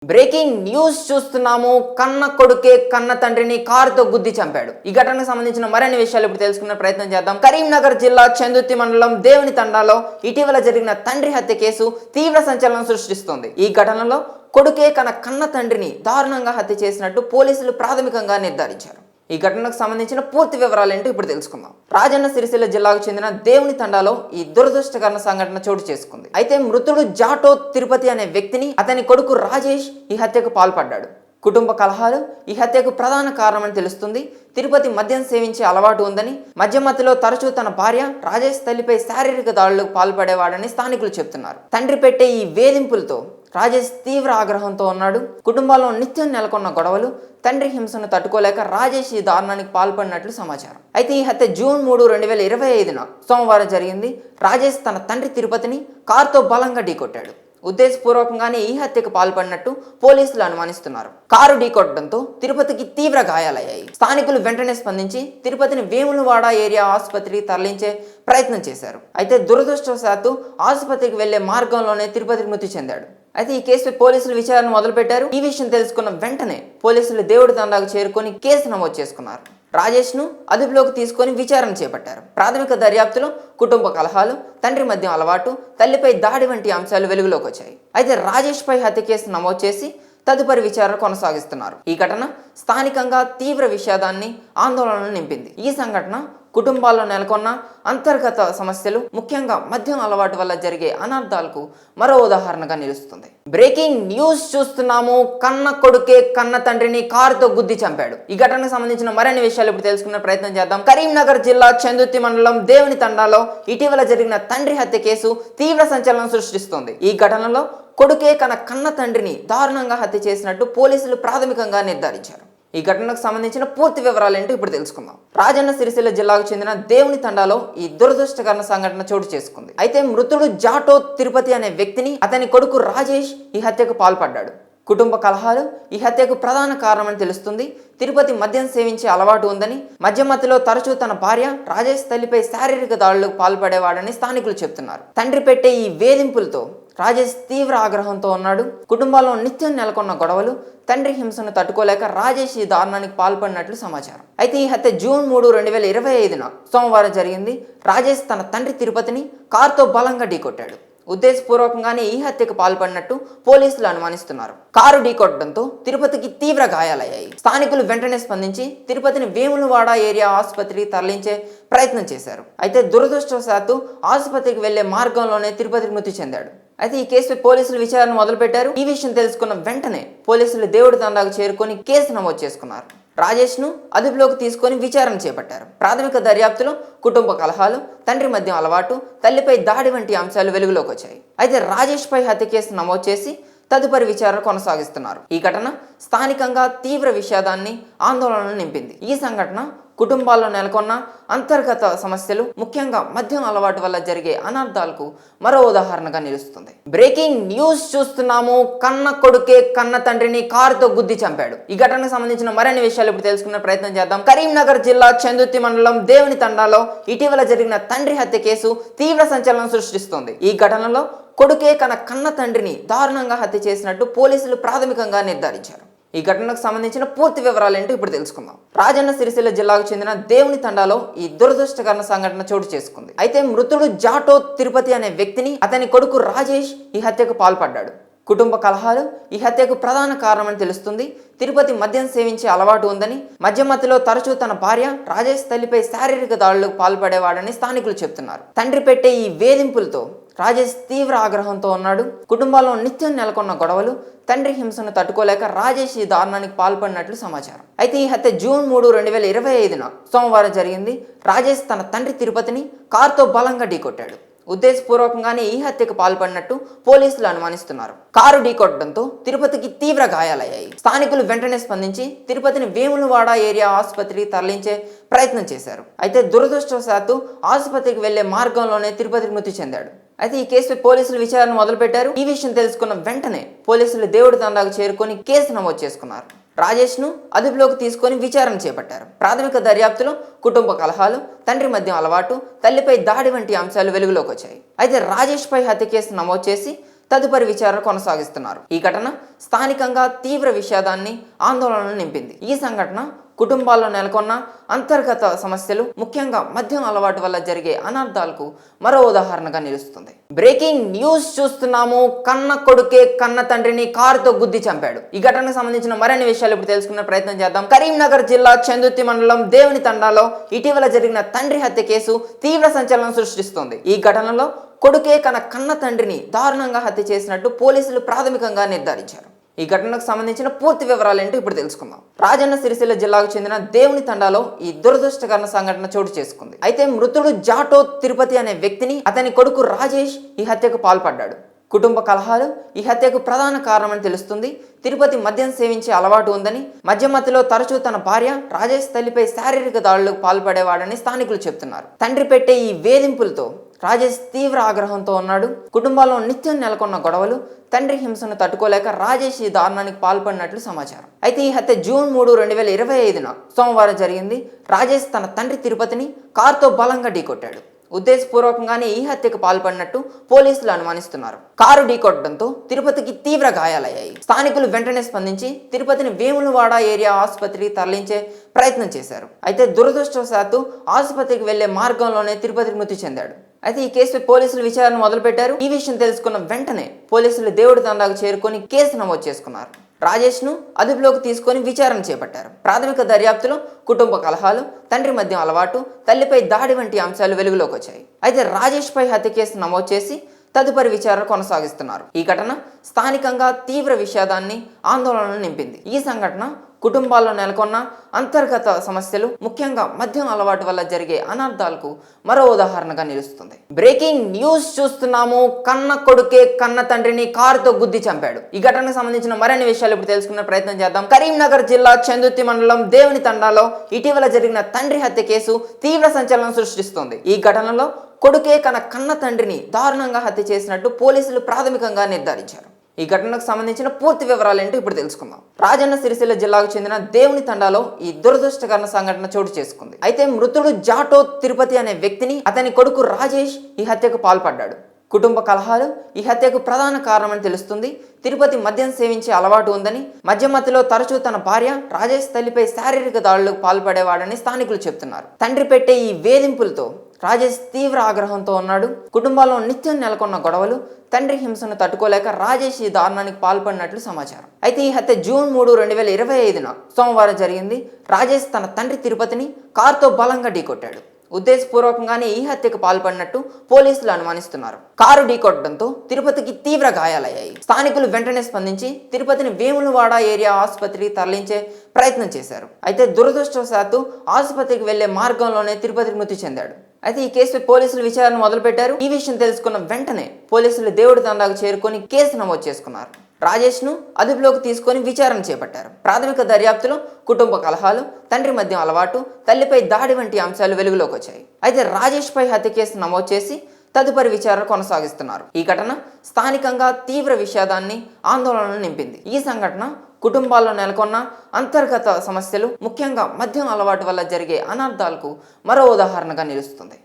Breaking news చూస్తున్నాము. కన్న కొడుకే కన్న తండ్రిని కారుతో గుద్ది చంపాడు. ఈ ఘటనకు సంబంధించిన మరిన్ని విషయాలు ఇప్పుడు తెలుసుకునే ప్రయత్నం చేద్దాం. కరీంనగర్ జిల్లా చందుర్తి మండలం దేవుని తండాలో ఇటీవల జరిగిన తండ్రి హత్య కేసు తీవ్ర సంచలనం సృష్టిస్తోంది. ఈ ఘటనలో కొడుకే కన్న తండ్రిని దారుణంగా హత్య చేసినట్టు పోలీసులు ప్రాథమికంగా నిర్ధారించారు. ఈ ఘటనకు సంబంధించిన పూర్తి వివరాలు ఏంటో ఇప్పుడు తెలుసుకుందాం. రాజన్న సిరిసిల్ల జిల్లాకు చెందిన దేవుని తండాలో ఈ దురదృష్టకర సంఘటన చోటు చేసుకుంది. అయితే మృతుడు జాటో తిరుపతి అనే వ్యక్తిని అతని కొడుకు రాజేష్ ఈ హత్యకు పాల్పడ్డాడు. కుటుంబ కలహాలు ఈ హత్యకు ప్రధాన కారణమని తెలుస్తుంది. తిరుపతి మద్యం సేవించే అలవాటు ఉందని, మధ్యమతిలో తరచూ తన భార్య రాజేష్ తల్లిపై శారీరక దాడులకు పాల్పడేవాడని స్థానికులు చెబుతున్నారు. తండ్రి పెట్టే ఈ వేధింపులతో రాజేష్ తీవ్ర ఆగ్రహంతో ఉన్నాడు. కుటుంబాల్లో నిత్యం నెలకొన్న గొడవలు, తండ్రి హింసను తట్టుకోలేక రాజేష్ ఈ దారుణానికి పాల్పడినట్లు సమాచారం. అయితే ఈ హత్య జూన్ 3, 2025 సోమవారం జరిగింది. రాజేష్ తన తండ్రి తిరుపతిని కారుతో బలంగా ఢీకొట్టాడు. ఉద్దేశపూర్వకంగానే ఈ హత్యకు పాల్పడినట్టు పోలీసులు అనుమానిస్తున్నారు. కారు ఢీకొట్టడంతో తిరుపతికి తీవ్ర గాయాలయ్యాయి. స్థానికులు వెంటనే స్పందించి తిరుపతిని వేములవాడ ఏరియా ఆసుపత్రికి తరలించే ప్రయత్నం చేశారు. అయితే దురదృష్టవశాత్తు ఆసుపత్రికి వెళ్లే మార్గంలోనే తిరుపతి మృతి చెందాడు. అయితే ఈ కేసుపై పోలీసులు విచారణ మొదలుపెట్టారు. ఈ విషయం తెలుసుకున్న వెంటనే పోలీసులు దేవుడి తండాకు చేరుకొని కేసు నమోదు చేసుకున్నారు. రాజేష్ ను అదుపులోకి తీసుకొని విచారణ చేపట్టారు. ప్రాథమిక దర్యాప్తులో కుటుంబ కలహాలు, తండ్రి మద్యం అలవాటు, తల్లిపై దాడి వంటి అంశాలు వెలుగులోకి వచ్చాయి. అయితే రాజేష్ పై హత్య కేసు నమోదు చేసి తదుపరి విచారణ కొనసాగిస్తున్నారు. ఈ ఘటన స్థానికంగా తీవ్ర విషాదాన్ని, ఆందోళనను నింపింది. ఈ సంఘటన కుటుంబాల్లో నెలకొన్న అంతర్గత సమస్యలు, ముఖ్యంగా మద్యం అలవాటు వల్ల జరిగే అనర్థాలకు మరో ఉదాహరణగా నిలుస్తుంది. బ్రేకింగ్ న్యూస్ చూస్తున్నాము. కన్న కొడుకే కన్న తండ్రిని కారుతో గుద్ది చంపాడు. ఈ ఘటనకు సంబంధించిన మరిన్ని విషయాలు ఇప్పుడు తెలుసుకునే ప్రయత్నం చేద్దాం. కరీంనగర్ జిల్లా చందుర్తి మండలం దేవుని తండాలో ఇటీవల జరిగిన తండ్రి హత్య కేసు తీవ్ర సంచలనం సృష్టిస్తోంది. ఈ ఘటనలో కొడుకే కన్న తండ్రిని దారుణంగా హత్య చేసినట్టు పోలీసులు ప్రాథమికంగా నిర్ధారించారు. ఈ ఘటనకు సంబంధించిన పూర్తి వివరాలు ఏంటో ఇప్పుడు తెలుసుకుందాం. రాజన్న సిరిసిల్ల జిల్లాకు చెందిన దేవుని తండాలో ఈ దురదృష్టకర సంఘటన చోటు చేసుకుంది. అయితే మృతుడు జాటో తిరుపతి అనే వ్యక్తిని అతని కొడుకు రాజేష్ ఈ హత్యకు పాల్పడ్డాడు. కుటుంబ కలహాలు ఈ హత్యకు ప్రధాన కారణమని తెలుస్తుంది. తిరుపతి మద్యం సేవించే అలవాటు ఉందని, మధ్యమతిలో తరచూ తన భార్య రాజేష్ తల్లిపై శారీరక దాడులకు పాల్పడేవాడని స్థానికులు చెబుతున్నారు. తండ్రి పెట్టే ఈ వేధింపులతో రాజేష్ తీవ్ర ఆగ్రహంతో ఉన్నాడు. కుటుంబాల్లో నిత్యం నెలకొన్న గొడవలు, తండ్రి హింసను తట్టుకోలేక రాజేష్ ఈ దారుణానికి పాల్పడినట్లు సమాచారం. అయితే ఈ హత్య జూన్ 3, 2025 సోమవారం జరిగింది. రాజేష్ తన తండ్రి తిరుపతిని కారుతో బలంగా ఢీకొట్టాడు. ఉద్దేశపూర్వకంగానే ఈ హత్యకు పాల్పడినట్టు పోలీసులు అనుమానిస్తున్నారు. కారు ఢీకొట్టడంతో తిరుపతికి తీవ్ర గాయాలయ్యాయి. స్థానికులు వెంటనే స్పందించి తిరుపతిని వేములవాడ ఏరియా ఆసుపత్రికి తరలించే ప్రయత్నం చేశారు. అయితే దురదృష్టవశాత్తు ఆసుపత్రికి వెళ్లే మార్గంలోనే తిరుపతి మృతి చెందాడు. అయితే ఈ కేసుపై పోలీసులు విచారణ మొదలుపెట్టారు. ఈ విషయం తెలుసుకున్న వెంటనే పోలీసులు దేవుడి తండాకు చేరుకొని కేసు నమోదు చేసుకున్నారు. రాజేష్ ను అదుపులోకి తీసుకొని విచారణ చేపట్టారు. ప్రాథమిక దర్యాప్తులో కుటుంబ కలహాలు, తండ్రి మద్యం అలవాటు, తల్లిపై దాడి వంటి అంశాలు వెలుగులోకి వచ్చాయి. అయితే రాజేష్ పై హత్య కేసు నమోదు చేసి తదుపరి విచారణ కొనసాగిస్తున్నారు. ఈ ఘటన స్థానికంగా తీవ్ర విషాదాన్ని, ఆందోళనను నింపింది. ఈ సంఘటన కుటుంబాల్లో నెలకొన్న అంతర్గత సమస్యలు, ముఖ్యంగా మద్యం అలవాటు వల్ల జరిగే అనర్థాలకు మరో ఉదాహరణగా నిలుస్తుంది. బ్రేకింగ్ న్యూస్ చూస్తున్నాము. కన్న కొడుకే కన్న తండ్రిని కారుతో గుద్ది చంపాడు. ఈ ఘటనకు సంబంధించిన మరిన్ని విషయాలు ఇప్పుడు తెలుసుకునే ప్రయత్నం చేద్దాం. కరీంనగర్ జిల్లా చందుర్తి మండలం దేవుని తండాలో ఇటీవల జరిగిన తండ్రి హత్య కేసు తీవ్ర సంచలనం సృష్టిస్తోంది. ఈ ఘటనలో కొడుకే కన్న తండ్రిని దారుణంగా హత్య చేసినట్టు పోలీసులు ప్రాథమికంగా నిర్ధారించారు. ఈ ఘటనకు సంబంధించిన పూర్తి వివరాలు ఏంటో ఇప్పుడు తెలుసుకుందాం. రాజన్న సిరిసిల్ల జిల్లాకు చెందిన దేవుని తండాలో ఈ దురదృష్టకర సంఘటన చోటు చేసుకుంది. అయితే మృతుడు జాటో తిరుపతి అనే వ్యక్తిని అతని కొడుకు రాజేష్ ఈ హత్యకు పాల్పడ్డాడు. కుటుంబ కలహాలు ఈ హత్యకు ప్రధాన కారణమని తెలుస్తుంది. తిరుపతి మద్యం సేవించే అలవాటు ఉందని, మధ్యమతిలో తరచూ తన భార్య రాజేష్ తల్లిపై శారీరక దాడులకు పాల్పడేవాడని స్థానికులు చెబుతున్నారు. తండ్రి పెట్టే ఈ వేధింపులతో రాజేష్ తీవ్ర ఆగ్రహంతో ఉన్నాడు. కుటుంబాల్లో నిత్యం నెలకొన్న గొడవలు, తండ్రి హింసను తట్టుకోలేక రాజేష్ ఈ దారుణానికి పాల్పడినట్లు సమాచారం. అయితే ఈ హత్య జూన్ 3, 2025 సోమవారం జరిగింది. రాజేష్ తన తండ్రి తిరుపతిని కారుతో బలంగా ఢీకొట్టాడు. ఉద్దేశపూర్వకంగానే ఈ హత్యకు పాల్పడినట్టు పోలీసులు అనుమానిస్తున్నారు. కారు ఢీకొట్టడంతో తిరుపతికి తీవ్ర గాయాలయ్యాయి. స్థానికులు వెంటనే స్పందించి తిరుపతిని వేములవాడ ఏరియా ఆసుపత్రికి తరలించే ప్రయత్నం చేశారు. అయితే దురదృష్టవశాత్తు ఆసుపత్రికి వెళ్లే మార్గంలోనే తిరుపతి మృతి చెందాడు. అయితే ఈ కేసుపై పోలీసులు విచారణ మొదలుపెట్టారు. ఈ విషయం తెలుసుకున్న వెంటనే పోలీసులు దేవుడి తండాకు చేరుకొని కేసు నమోదు చేసుకున్నారు. రాజేష్ ను అదుపులోకి తీసుకొని విచారణ చేపట్టారు. ప్రాథమిక దర్యాప్తులో కుటుంబ కలహాలు, తండ్రి మద్యం అలవాటు, తల్లిపై దాడి వంటి అంశాలు వెలుగులోకి వచ్చాయి. అయితే రాజేష్ పై హత్య కేసు నమోదు చేసి తదుపరి విచారణ కొనసాగిస్తున్నారు. ఈ ఘటన స్థానికంగా తీవ్ర విషాదాన్ని, ఆందోళనను నింపింది. ఈ సంఘటన కుటుంబాల్లో నెలకొన్న అంతర్గత సమస్యలు, ముఖ్యంగా మద్యం అలవాటు వల్ల జరిగే అనర్థాలకు మరో ఉదాహరణగా నిలుస్తుంది. బ్రేకింగ్ న్యూస్ చూస్తున్నాము. కన్న కొడుకే కన్న తండ్రిని కారుతో గుద్ది చంపాడు. ఈ ఘటనకు సంబంధించిన మరిన్ని విషయాలు ఇప్పుడు తెలుసుకునే ప్రయత్నం చేద్దాం. కరీంనగర్ జిల్లా చందుర్తి మండలం దేవుని తండాలో ఇటీవల జరిగిన తండ్రి హత్య కేసు తీవ్ర సంచలనం సృష్టిస్తోంది. ఈ ఘటనలో కొడుకే కన్న తండ్రిని దారుణంగా హత్య చేసినట్టు పోలీసులు ప్రాథమికంగా నిర్ధారించారు. ఈ ఘటనకు సంబంధించిన పూర్తి వివరాలు ఏంటో ఇప్పుడు తెలుసుకుందాం. రాజన్న సిరిసిల్ల జిల్లాకు చెందిన దేవుని తండాలో ఈ దురదృష్టకర సంఘటన చోటు చేసుకుంది. అయితే మృతుడు జాటో తిరుపతి అనే వ్యక్తిని అతని కొడుకు రాజేష్ ఈ హత్యకు పాల్పడ్డాడు. కుటుంబ కలహాలు ఈ హత్యకు ప్రధాన కారణమని తెలుస్తుంది. తిరుపతి మద్యం సేవించే అలవాటు ఉందని, మధ్యమతిలో తరచూ తన భార్య రాజేష్ తల్లిపై శారీరక దాడులకు పాల్పడేవాడని స్థానికులు చెబుతున్నారు. తండ్రి పెట్టే ఈ వేధింపులతో రాజేష్ తీవ్ర ఆగ్రహంతో ఉన్నాడు. కుటుంబాల్లో నిత్యం నెలకొన్న గొడవలు, తండ్రి హింసను తట్టుకోలేక రాజేష్ ఈ దారుణానికి పాల్పడినట్లు సమాచారం. అయితే ఈ హత్య జూన్ 3, 2025 సోమవారం జరిగింది. రాజేష్ తన తండ్రి తిరుపతిని కారుతో బలంగా ఢీకొట్టాడు. ఉద్దేశపూర్వకంగానే ఈ హత్యకు పాల్పడినట్టు పోలీసులు అనుమానిస్తున్నారు. కారు ఢీకొట్టడంతో తిరుపతికి తీవ్ర గాయాలయ్యాయి. స్థానికులు వెంటనే స్పందించి తిరుపతిని వేములవాడ ఏరియా ఆసుపత్రికి తరలించే ప్రయత్నం చేశారు. అయితే దురదృష్టవశాత్తు ఆసుపత్రికి వెళ్లే మార్గంలోనే తిరుపతికి మృతి చెందాడు. అయితే ఈ కేసుపై పోలీసులు విచారణ మొదలుపెట్టారు. ఈ విషయం తెలుసుకున్న వెంటనే పోలీసులు దేవుడి తండాకు చేరుకొని కేసు నమోదు చేసుకున్నారు. రాజేష్ ను అదుపులోకి తీసుకొని విచారణ చేపట్టారు. ప్రాథమిక దర్యాప్తులో కుటుంబ కలహాలు, తండ్రి మద్యం అలవాటు, తల్లిపై దాడి వంటి అంశాలు వెలుగులోకి వచ్చాయి. అయితే రాజేష్ పై హత్య కేసు నమోదు చేసి తదుపరి విచారణ కొనసాగిస్తున్నారు. ఈ ఘటన స్థానికంగా తీవ్ర విషాదాన్ని, ఆందోళనను నింపింది. ఈ సంఘటన కుటుంబాల్లో నెలకొన్న అంతర్గత సమస్యలు, ముఖ్యంగా మద్యం అలవాటు వల్ల జరిగే అనర్థాలకు మరో ఉదాహరణగా నిలుస్తుంది. బ్రేకింగ్ న్యూస్ చూస్తున్నాము. కన్న కొడుకే కన్న తండ్రిని కారుతో గుద్ది చంపాడు. ఈ ఘటనకు సంబంధించిన మరిన్ని విషయాలు ఇప్పుడు తెలుసుకునే ప్రయత్నం చేద్దాం. కరీంనగర్ జిల్లా చందుర్తి మండలం దేవుని తండాలో ఇటీవల జరిగిన తండ్రి హత్య కేసు తీవ్ర సంచలనం సృష్టిస్తోంది. ఈ ఘటనలో కొడుకే కన్న తండ్రిని దారుణంగా హత్య చేసినట్టు పోలీసులు ప్రాథమికంగా నిర్ధారించారు. ఈ ఘటనకు సంబంధించిన పూర్తి వివరాలు ఏంటో ఇప్పుడు తెలుసుకుందాం. రాజన్న సిరిసిల్ల జిల్లాకు చెందిన దేవుని తండాలో ఈ దురదృష్టకర సంఘటన చోటు చేసుకుంది. అయితే మృతుడు జాటో తిరుపతి అనే వ్యక్తిని అతని కొడుకు రాజేష్ ఈ హత్యకు పాల్పడ్డాడు. కుటుంబ కలహాలు ఈ హత్యకు ప్రధాన కారణమని తెలుస్తుంది. తిరుపతి మద్యం సేవించే అలవాటు ఉందని, మధ్యమతిలో తరచూ తన భార్య రాజేష్ తల్లిపై శారీరక దాడులకు పాల్పడేవాడని స్థానికులు చెబుతున్నారు. తండ్రి పెట్టే ఈ వేధింపులతో రాజేష్ తీవ్ర ఆగ్రహంతో ఉన్నాడు. కుటుంబాల్లో నిత్యం నెలకొన్న గొడవలు, తండ్రి హింసను తట్టుకోలేక రాజేష్ ఈ దారుణానికి పాల్పడినట్లు సమాచారం. అయితే ఈ హత్య జూన్ 3, 2025 సోమవారం జరిగింది. రాజేష్ తన తండ్రి తిరుపతిని కారుతో బలంగా ఢీకొట్టాడు. ఉద్దేశపూర్వకంగానే ఈ హత్యకు పాల్పడినట్టు పోలీసులు అనుమానిస్తున్నారు. కారు ఢీకొట్టడంతో తిరుపతికి తీవ్ర గాయాలయ్యాయి. స్థానికులు వెంటనే స్పందించి తిరుపతిని వేములవాడ ఏరియా ఆసుపత్రికి తరలించే ప్రయత్నం చేశారు. అయితే దురదృష్టవశాత్తు ఆసుపత్రికి వెళ్లే మార్గంలోనే తిరుపతికి మృతి చెందాడు. అయితే ఈ కేసుపై పోలీసులు విచారణ మొదలుపెట్టారు. ఈ విషయం తెలుసుకున్న వెంటనే పోలీసులు దేవుడి తండాకు చేరుకొని కేసు నమోదు చేసుకున్నారు. రాజేష్ ను అదుపులోకి తీసుకొని విచారణ చేపట్టారు. ప్రాథమిక దర్యాప్తులో కుటుంబ కలహాలు, తండ్రి మద్యం అలవాటు, తల్లిపై దాడి వంటి అంశాలు వెలుగులోకి వచ్చాయి. అయితే రాజేష్ పై హత్య కేసు నమోదు చేసి తదుపరి విచారణ కొనసాగిస్తున్నారు. ఈ ఘటన స్థానికంగా తీవ్ర విషాదాన్ని, ఆందోళనను నింపింది. ఈ సంఘటన కుటుంబాల్లో నెలకొన్న అంతర్గత సమస్యలు, ముఖ్యంగా మద్యం అలవాటు వల్ల జరిగే అనర్థాలకు మరో ఉదాహరణగా నిలుస్తుంది.